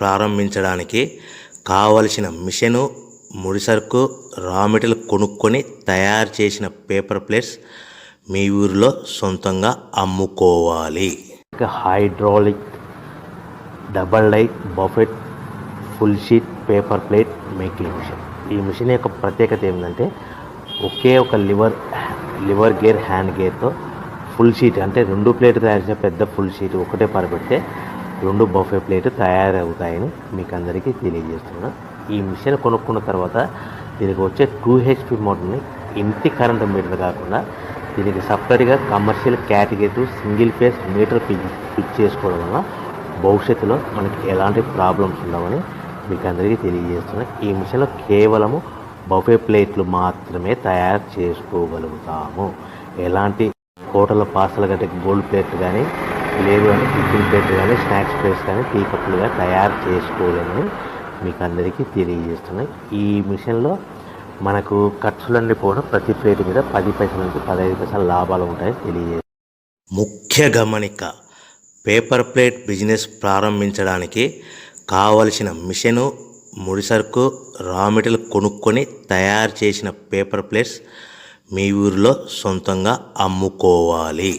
ప్రారంభించడానికి కావలసిన మిషను, ముడిసరుకు, రా మెటీరియల్ కొనుక్కొని తయారు చేసిన పేపర్ ప్లేట్స్ మీ ఊరిలో సొంతంగా అమ్ముకోవాలి. Hydraulic double die buffet full sheet paper plate making machine. ఈ మిషన్ యొక్క ప్రత్యేకత ఏంటంటే ఒకే ఒక లివర్ గేర్, హ్యాండ్ గేర్తో ఫుల్ షీట్ అంటే 2 ప్లేట్లు తయారు చేసే పెద్ద ఫుల్ షీట్ ఒకటే పరబెడితే 2 బఫే ప్లేట్ తయారవుతాయని మీకు అందరికీ తెలియజేస్తున్నాను. ఈ మిషన్ కొనుక్కున్న తర్వాత దీనికి వచ్చే 2 HP మోటార్ని ఇంటి కరెంట్ మీటర్ కాకుండా దీనికి సపరేట్గా commercial category single phase metre fix చేసుకోవడం వల్ల భవిష్యత్తులో మనకి ఎలాంటి ప్రాబ్లమ్స్ ఉండవని మీకు అందరికీ తెలియజేస్తున్నాను. ఈ మిషన్లో కేవలము బఫే ప్లేట్లు మాత్రమే తయారు చేసుకోగలుగుతాము. ఎలాంటి హోటల్ పార్సల్ గట్టే గోల్డ్ ప్లేట్లు కానీ, లేదు అంటే టిఫిన్ ప్లేట్లు కానీ, స్నాక్స్ ప్లేట్స్ కానీ, టీ కప్పులుగా తయారు చేసుకోలేమని మీకు అందరికీ తెలియజేస్తున్నాయి. ఈ మిషన్లో మనకు ఖర్చులన్నీ కూడా ప్రతి ప్లేట్ మీద 10 పైసల నుంచి 15 పైసల లాభాలు ఉంటాయని తెలియజేస్తాయి. ముఖ్య గమనిక: పేపర్ ప్లేట్ బిజినెస్ ప్రారంభించడానికి కావలసిన మిషను, ముడిసరుకు, రా మెటీరియల్ కొనుక్కొని తయారు చేసిన పేపర్ ప్లేట్స్ మీ ఊరిలో సొంతంగా అమ్ముకోవాలి.